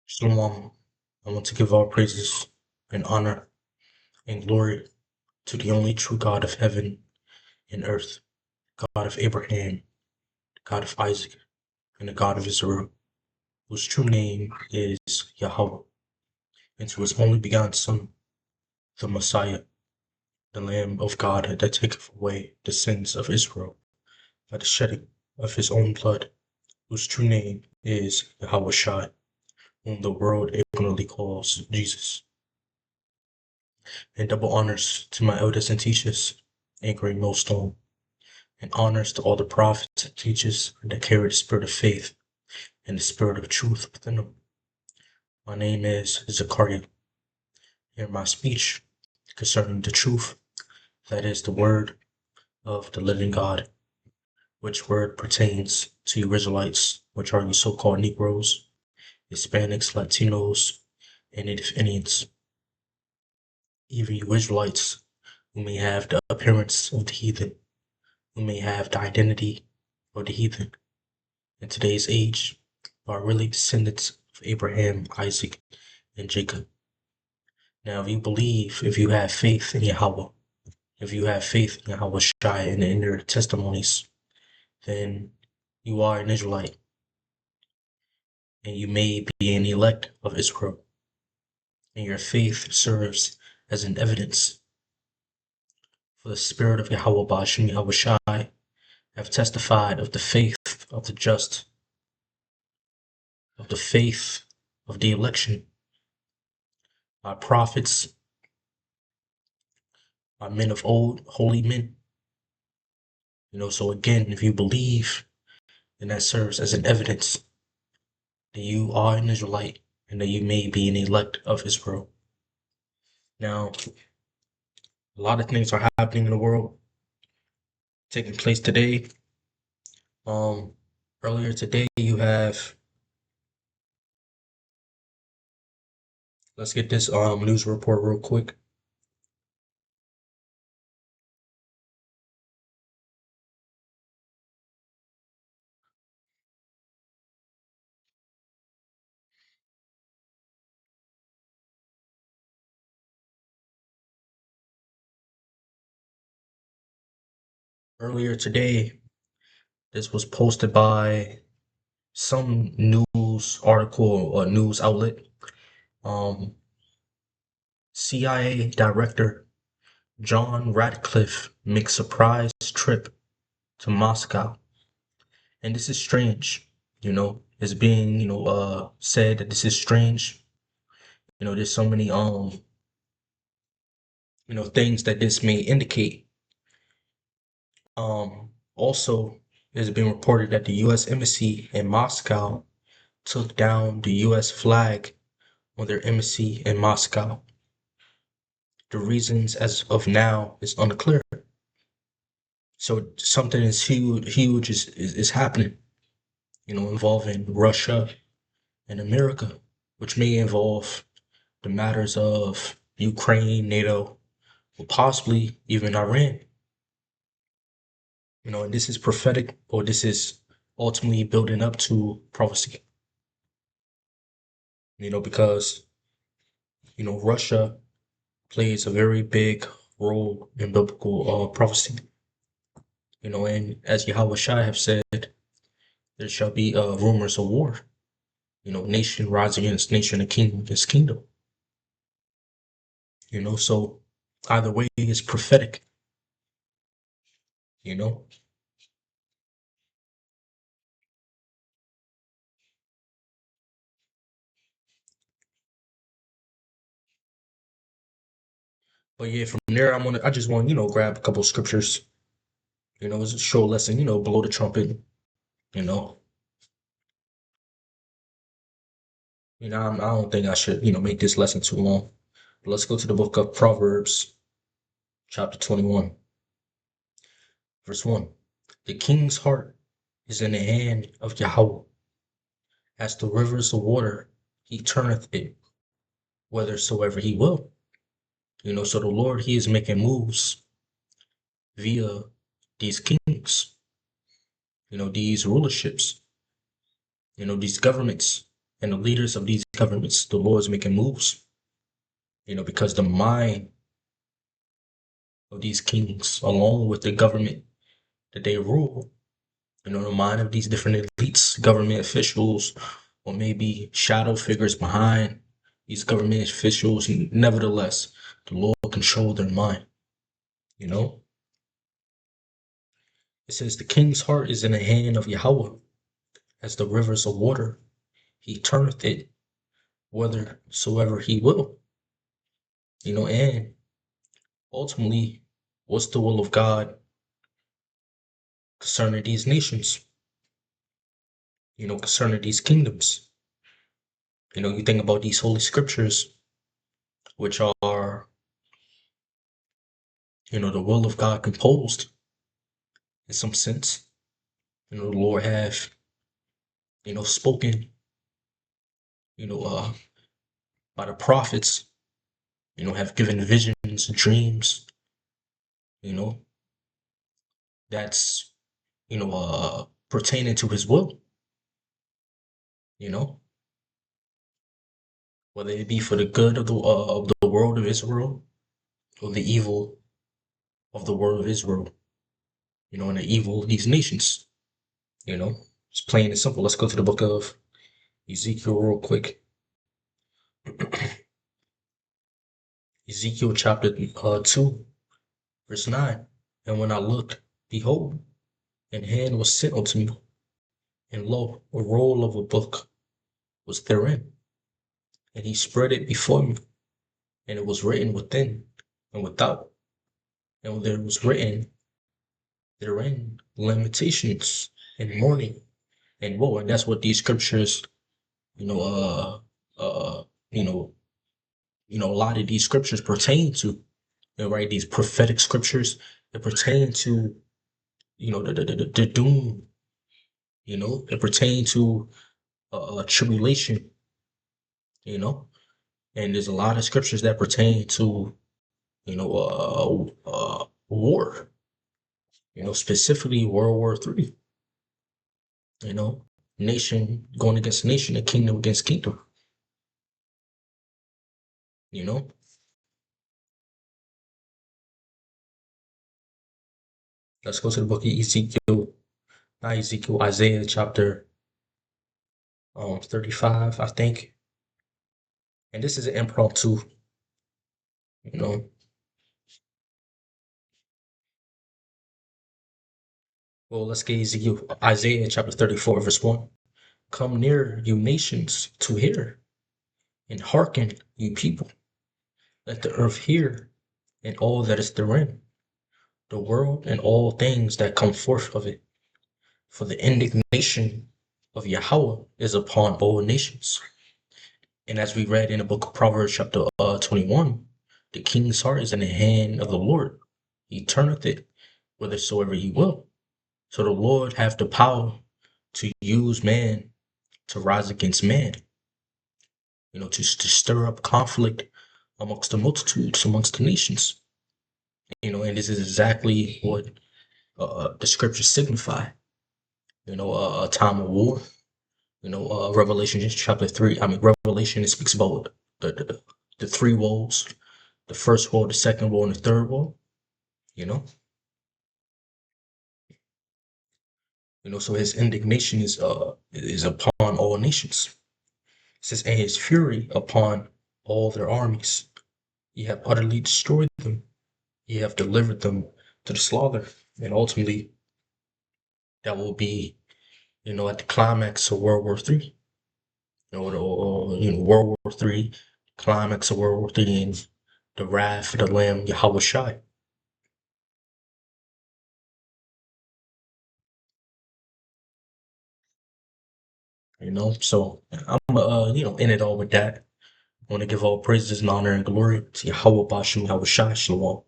Shalom. I want to give all praises and honor and glory to the only true God of heaven and earth, God of Abraham, God of Isaac, and the God of Israel, whose true name is Yahweh, and to his only begotten Son, the Messiah, the Lamb of God that taketh away the sins of Israel by the shedding of his own blood, whose true name is Yahweh Shai, whom the world ignorantly calls Jesus. And double honors to my elders and teachers, Anchor and Millstone, and honors to all the prophets and teachers that carry the spirit of faith and the spirit of truth within them. My name is Zachariah. Hear my speech concerning the truth, that is the word of the living God, which word pertains to you Israelites, which are you so-called Negroes, Hispanics, Latinos, and Native Indians, even you Israelites who may have the appearance of the heathen, who may have the identity of the heathen in today's age, are really descendants of Abraham, Isaac, and Jacob. Now, if you have faith in Yahweh, if you have faith in Yahweh Shai and in their testimonies, then you are an Israelite, and you may be an elect of Israel, and your faith serves as an evidence. For the spirit of Yahweh Ba'ashem Yahweh Shai have testified of the faith of the just, of the faith of the election, by prophets, by men of old, holy men. So again, if you believe, then that serves as an evidence that you are an Israelite and that you may be an elect of Israel. Now, a lot of things are happening in the world, taking place today. Earlier today, you have, let's get this news report real quick. Earlier today, this was posted by some news article or news outlet. CIA Director John Ratcliffe makes surprise trip to Moscow. And this is strange, it's being, said that this is strange. There's so many, things that this may indicate. Also, it's been reported that the U.S. Embassy in Moscow took down the U.S. flag on their embassy in Moscow. The reasons as of now is unclear. So something is huge is happening, involving Russia and America, which may involve the matters of Ukraine, NATO, or possibly even Iran. And this is prophetic, or this is ultimately building up to prophecy. Because, Russia plays a very big role in biblical prophecy. And as Yahweh Shai have said, there shall be rumors of war. Nation rise against nation and kingdom against kingdom. So either way is prophetic. But yeah, from there I just want grab a couple of scriptures. It's a short lesson. Blow the trumpet. You know, I don't think I should make this lesson too long. But let's go to the book of Proverbs, chapter 21, verse 1. The king's heart is in the hand of Yahweh. As the rivers of water, he turneth it whithersoever he will. So the Lord, he is making moves via these kings, these rulerships, these governments and the leaders of these governments, the Lord's making moves, because the mind of these kings, along with the government that they rule, the mind of these different elites, government officials, or maybe shadow figures behind these government officials, nevertheless, the Lord controlled their mind, you know? It says, the king's heart is in the hand of Yahweh, as the rivers of water. He turneth it whithersoever he will. And ultimately, what's the will of God concerning these nations? Concerning these kingdoms. You think about these holy scriptures, which are, the will of God composed in some sense. The Lord have, spoken, by the prophets, have given visions, dreams, that's, pertaining to his will, you know, whether it be for the good of the world of Israel or the evil of the world of Israel, and the evil of these nations, it's plain and simple. Let's go to the book of Ezekiel real quick. Ezekiel chapter 2, verse 9. And when I looked, behold, an hand was sent unto me, and lo, a roll of a book was therein. And he spread it before me, and it was written within and without. And there was written therein lamentations and mourning and woe. And that's what these scriptures, a lot of these scriptures pertain to, right? These prophetic scriptures that pertain to, the doom, it pertain to tribulation, and there's a lot of scriptures that pertain to, war, specifically World War III, nation going against nation and kingdom against kingdom, Let's go to the book of Ezekiel, not Ezekiel, Isaiah chapter 35, I think. And this is an impromptu, Well, let's get Isaiah chapter 34, verse 1. Come near, you nations, to hear, and hearken, you people. Let the earth hear, and all that is therein, the world and all things that come forth of it. For the indignation of Yahweh is upon all nations. And as we read in the book of Proverbs chapter 21, the king's heart is in the hand of the Lord. He turneth it whithersoever he will. So the Lord hath the power to use man to rise against man, to stir up conflict amongst the multitudes, amongst the nations. And this is exactly what the scriptures signify, a time of war. Revelation chapter 3, Revelation, it speaks about the three woes, the first woe, the second woe, and the third woe, so his indignation is upon all nations. It says, and his fury upon all their armies. Ye have utterly destroyed them. Ye have delivered them to the slaughter. And ultimately, that will be, at the climax of World War III. World War III, climax of World War III, and the wrath of the Lamb Yahweh Shai. So I'm in it all with that. I want to give all praises and honor and glory to Yahweh Bashem Yahweh Shai Shalom.